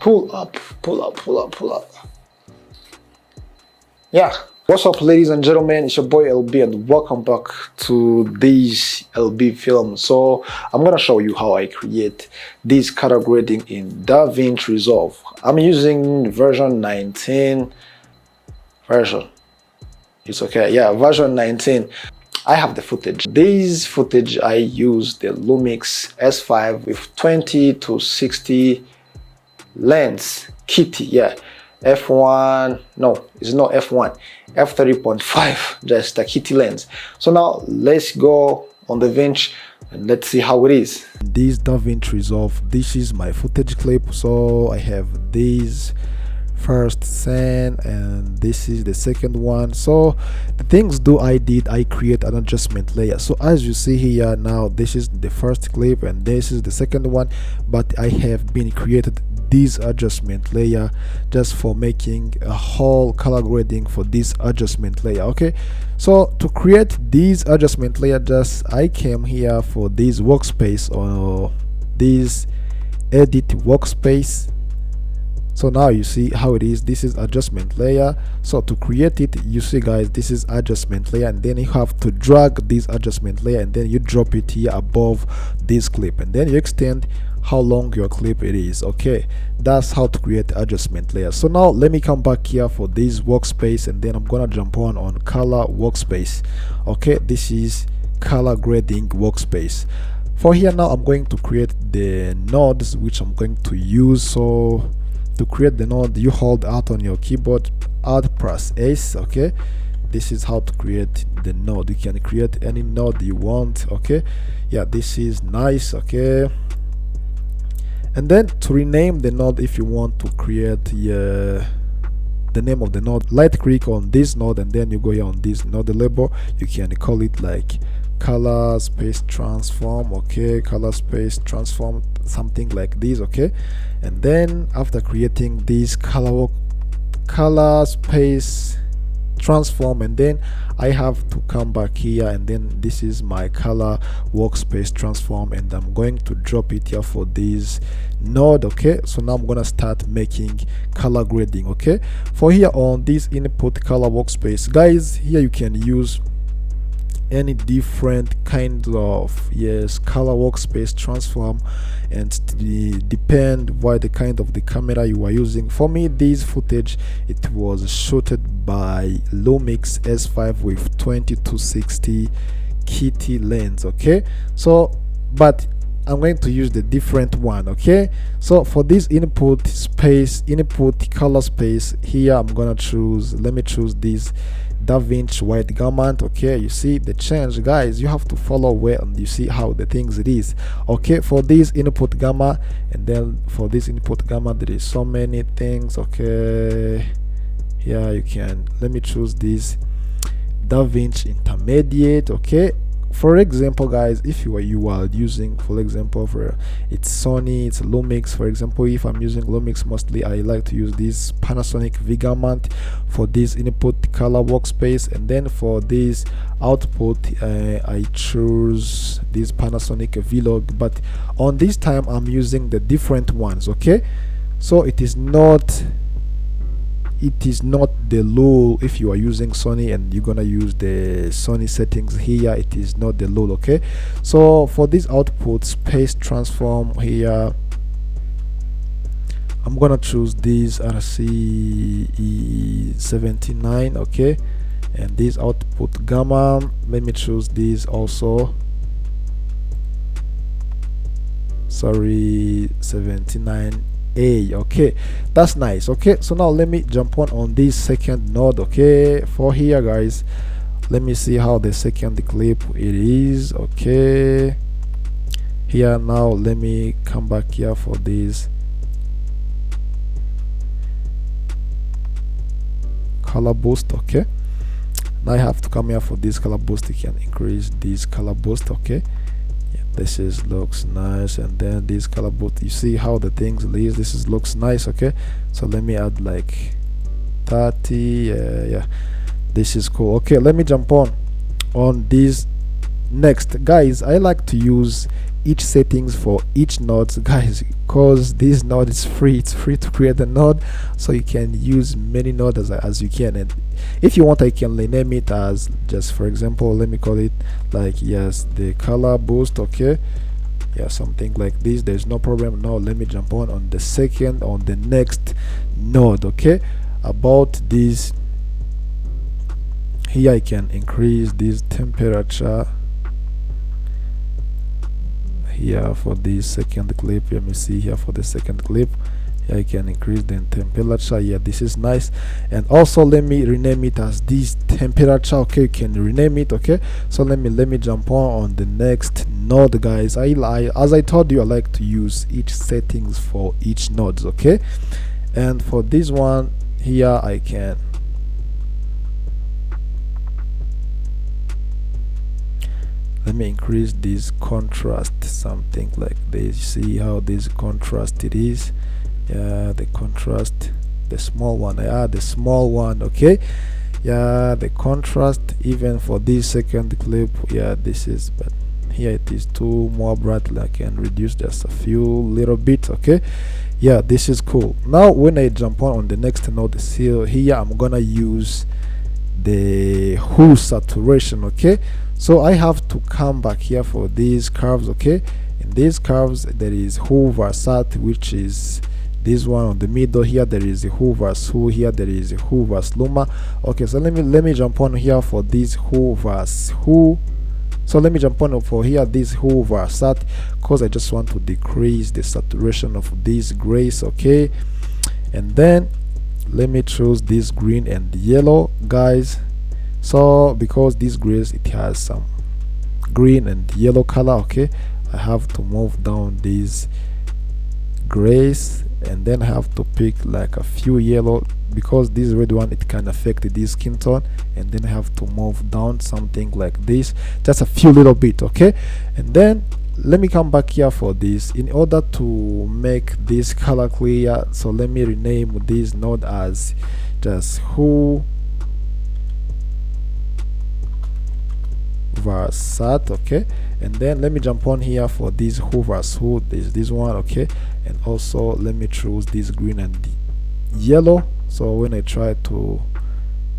pull up, pull up, pull up, pull up. Yeah, what's up, ladies and gentlemen? It's your boy LB, and welcome back to this LB film. So I'm gonna show you how I create this color grading in Davinci Resolve. I'm using version 19 version. It's okay, yeah, version 19. I have the footage. This footage I use the Lumix S5 with 20 to 60 lens kitty, yeah. F1, no, it's not F1, f3.5, just a kitty lens. So now let's go on Davinci and let's see how it is. This Davinci Resolve, this is my footage clip. So I have this first scene and this is the second one. So the things I create an adjustment layer. So as you see here now, this is the first clip and this is the second one, but I have been created this adjustment layer just for making a whole color grading for this adjustment layer. Okay, so to create this adjustment layer, just I came here for this workspace or this edit workspace. So now you see how it is. This is adjustment layer. So to create it, you see guys, this is adjustment layer, and then you have to drag this adjustment layer and then you drop it here above this clip, and then you extend how long your clip it is. Okay, that's how to create adjustment layer. So now let me come back here for this workspace, and then I'm gonna jump on color workspace. Okay, this is color grading workspace. For here now I'm going to create the nodes which I'm going to use. So to create the node, you hold Alt on your keyboard, Alt press S. Okay, this is how to create the node. You can create any node you want. Okay, yeah, this is nice. Okay, and then to rename the node, if you want to create the name of the node, right click on this node and then you go here on this node label. You can call it like color space transform. Okay, color space transform, something like this. Okay, and then after creating this color space transform, and then I have to come back here, and then this is my color workspace transform, and I'm going to drop it here for this node. Okay, so now I'm gonna start making color grading. Okay, for here on this input color workspace, guys, here you can use any different kind of color workspace transform, and depend what the kind of the camera you are using. For me, this footage, it was shooted by Lumix S5 with 20 to 60 kitty lens. Okay, so but I'm going to use the different one. Okay, so for this input color space here, I'm gonna choose, let me choose this Davinci white gamut. Okay, you see the change, guys. You have to follow where and you see how the things it is. Okay, for this input gamma, and then for this input gamma there is so many things. Okay, here you can, let me choose this Davinci intermediate. Okay, for example guys, if you are using, for example, for it's Sony, it's Lumix. For example, if I'm using Lumix mostly, I like to use this Panasonic V-Gamut for this input color workspace, and then for this output I choose this Panasonic Vlog, but on this time I'm using the different ones. Okay, so it is not the rule. If you are using Sony and you're gonna use the Sony settings here, it is not the rule. Okay, so for this output space transform here, I'm gonna choose this RC79. Okay, and this output gamma, let me choose this also, sorry, 79A. Okay, that's nice. Okay, so now let me jump on this second node. Okay, for here guys, let me see how the second clip it is. Okay, here now let me come back here for this color boost. Okay, now I have to come here for this color boost. You can increase this color boost. Okay, this is looks nice, and then this color boost, you see how the things leaves. This is looks nice. Okay, so let me add like 30. Yeah, this is cool. Okay, let me jump on this Next, guys, I like to use each settings for each node, guys, because this node is free. It's free to create a node, so you can use many nodes as you can. And if you want, I can rename it as, just for example, let me call it like, yes, the color boost. Okay, yeah, something like this. There's no problem. Now let me jump on the next node. Okay, about this, here I can increase this temperature here for this second clip. Let me see here for the second clip. Here I can increase the temperature. Yeah, this is nice. And also let me rename it as this temperature. Okay, you can rename it. Okay, so let me jump on the next node, guys. As I told you, I like to use each settings for each nodes. Okay, and for this one here, I can let me increase this contrast, something like this. See how this contrast it is. Yeah, the contrast, the small one. Yeah, the small one. Okay, yeah, the contrast even for this second clip. Yeah, this is, but here it is too more bright. I can reduce just a few little bit. Okay, yeah, this is cool. Now when I jump on the next node, see here I'm gonna use the hue saturation. Okay, so I have to come back here for these curves. Okay, in these curves there is hue versat, which is this one on the middle. Here there is a hue versus hue. Here there is a hue versus luma. Okay, so let me jump on here for this hue versus hue. So let me jump on for here this hue versat, because I just want to decrease the saturation of this grays. Okay, and then let me choose this green and yellow, guys. So because this grays, it has some green and yellow color. Okay, I have to move down these grays, and then I have to pick like a few yellow, because this red one, it can affect this skin tone. And then I have to move down something like this, just a few little bit. Okay, and then let me come back here for this in order to make this color clear. So let me rename this node as just hue versat. Okay, and then let me jump on here for this hue versus hue, this one. Okay, and also let me choose this green and yellow. So when I try to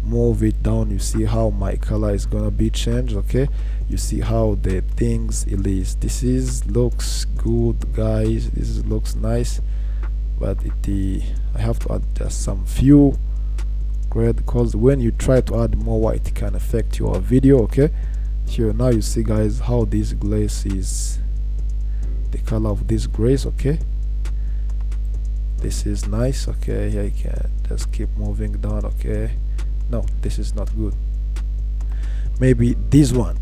move it down, you see how my color is gonna be changed. Okay, you see how the things it is. This is looks good, guys. This looks nice, but I have to add just some few red, because when you try to add more white, it can affect your video. Okay, here now you see, guys, how this glaze is, the color of this grace. Okay, this is nice. Okay, here I can just keep moving down. Okay, no, this is not good. Maybe this one.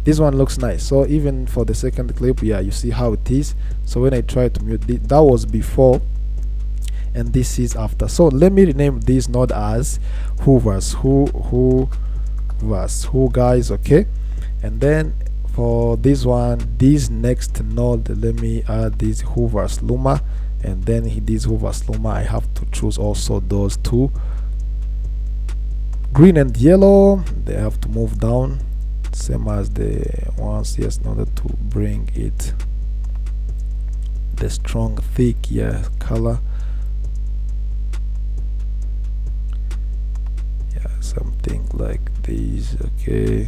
This one looks nice. So even for the second clip, yeah, you see how it is. So when I try to mute it, that was before and this is after. So let me rename this node as who versus who versus who, guys. Okay, and then for this one, this next node, let me add this who versus luma, and then this who versus luma, I have to choose also those two, green and yellow. They have to move down, same as the ones, yes, in order to bring it the strong thick, yeah, color. Yeah, something like this. Okay,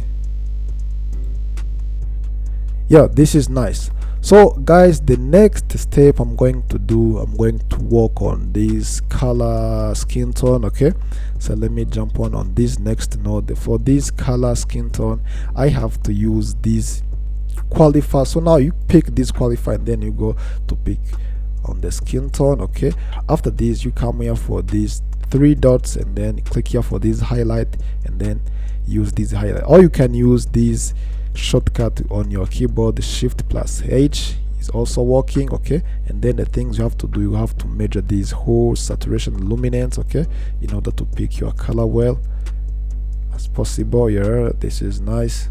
yeah, this is nice. So guys, the next step I'm going to work on this color skin tone. Okay, so let me jump on this next node. For this color skin tone, I have to use this qualifier. So now you pick this qualifier, and then you go to pick on the skin tone. Okay, after this you come here for these three dots, and then click here for this highlight, and then use this highlight. Or you can use this shortcut on your keyboard, shift plus H is also working. Okay, and then the things you have to do, you have to measure this whole saturation luminance, okay, in order to pick your color well as possible. Yeah, this is nice.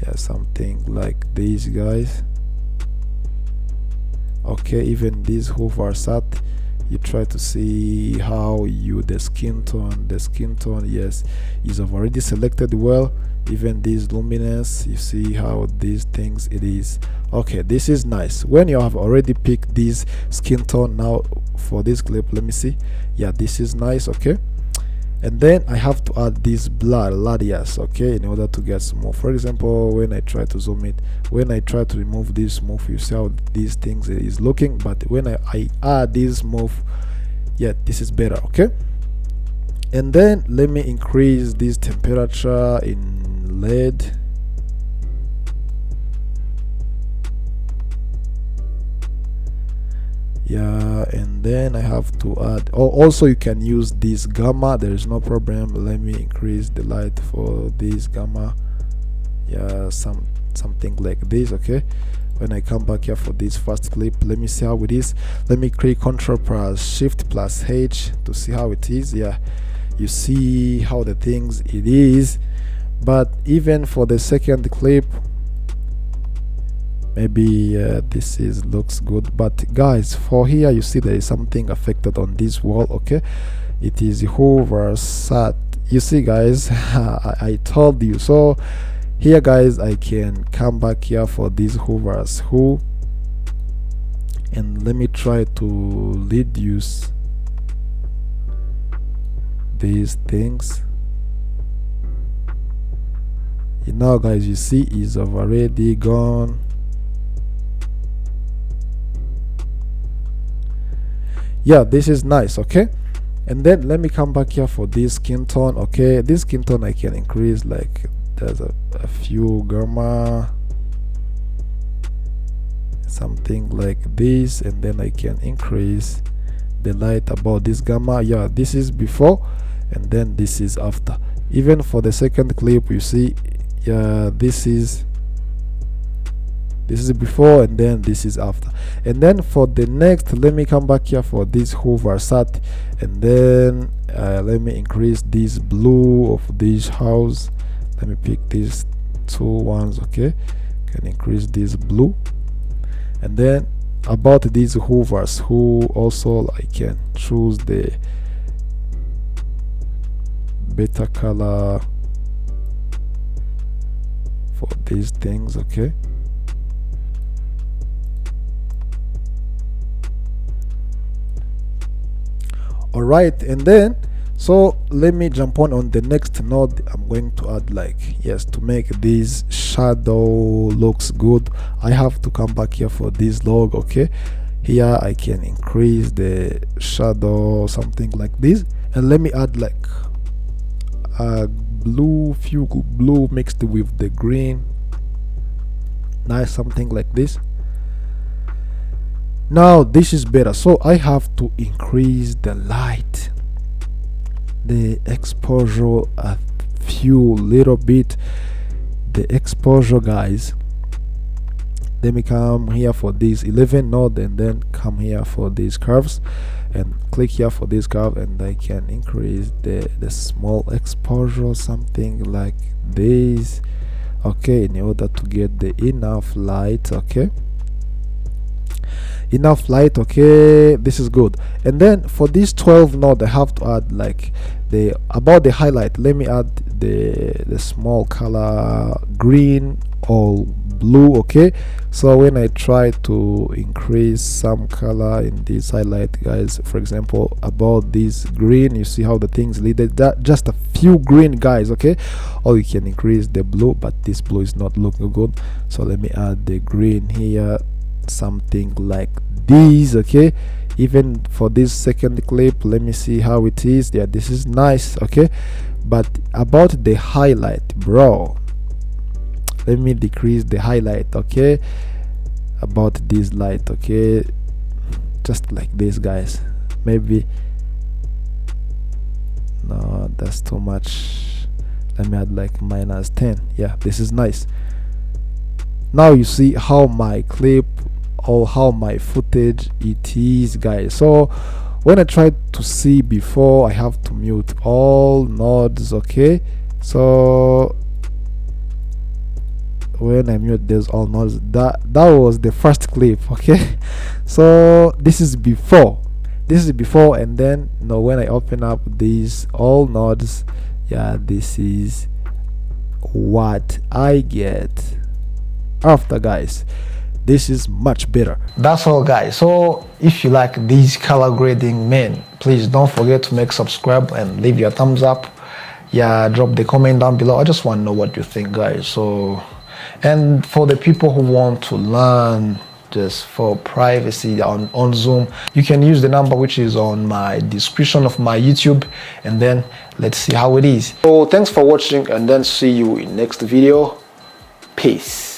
Yeah, something like this, guys. Okay, even this whole versat, you try to see how you the skin tone, yes, is already selected well. Even this luminance, you see how these things it is. Okay, this is nice. When you have already picked this skin tone, now for this clip, let me see. Yeah, this is nice. Okay, and then I have to add this blood radius, okay, in order to get smooth. For example, when I try to zoom it, when I try to remove this smooth, you see how these things is looking. But when I add this smooth, yeah, this is better. Okay, and then let me increase this temperature in LED. Yeah, and then I have to add, oh, also you can use this gamma, there is no problem. Let me increase the light for this gamma. Yeah, something like this. Okay, when I come back here for this first clip, let me see how it is. Let me create Control plus Shift plus H to see how it is. Yeah, you see how the things it is. But even for the second clip, maybe this is looks good. But guys, for here you see there is something affected on this wall. Okay, it is Hoover sat. You see guys, I told you. So here guys, I can come back here for these hoovers who, and let me try to reduce these things. You know guys, you see is already gone. Yeah, this is nice. Okay, and then let me come back here for this skin tone. Okay, this skin tone I can increase, like there's a few gamma, something like this, and then I can increase the light about this gamma. Yeah, this is before and then this is after. Even for the second clip, you see, yeah, this is before and then this is after. And then for the next, let me come back here for this Hoover sat, and then let me increase this blue of this house. Let me pick these two ones. Okay, can increase this blue. And then about these hoovers, who also I can choose the better color for these things. Okay, all right, and then so let me jump on the next node. I'm going to add, like, yes, to make this shadow looks good, I have to come back here for this log. Okay, here I can increase the shadow, something like this, and let me add like a few blue mixed with the green. Nice, something like this. Now this is better, so I have to increase the light, the exposure a few little bit, the exposure guys. Let me come here for this 11 node and then come here for these curves and click here for this curve, and I can increase the small exposure, something like this. Okay, in order to get the enough light. Okay, enough light. Okay, this is good. And then for this 12 node, I have to add like the about the highlight. Let me add the small color green or blue. Okay, so when I try to increase some color in this highlight guys, for example about this green, you see how the things leaded that just a few green guys. Okay, or you can increase the blue, but this blue is not looking good, so let me add the green here, something like this. Okay, even for this second clip, let me see how it is. Yeah, this is nice. Okay, but about the highlight, bro, let me decrease the highlight. Okay, about this light. Okay, just like this guys. Maybe no, that's too much. Let me add like -10. Yeah, this is nice. Now you see how my clip or how my footage it is guys. So when I try to see before, I have to mute all nodes. Okay, so when I mute these all nodes, that was the first clip. Okay, so this is before. This is before, and then when I open up these all nodes, yeah, this is what I get after, guys. This is much better. That's all, guys. So if you like these color grading, man, please don't forget to make subscribe and leave your thumbs up. Yeah, drop the comment down below. I just want to know what you think, guys. So, and for the people who want to learn just for privacy on Zoom, you can use the number which is on my description of my YouTube, and then let's see how it is. So thanks for watching, and then see you in next video. Peace.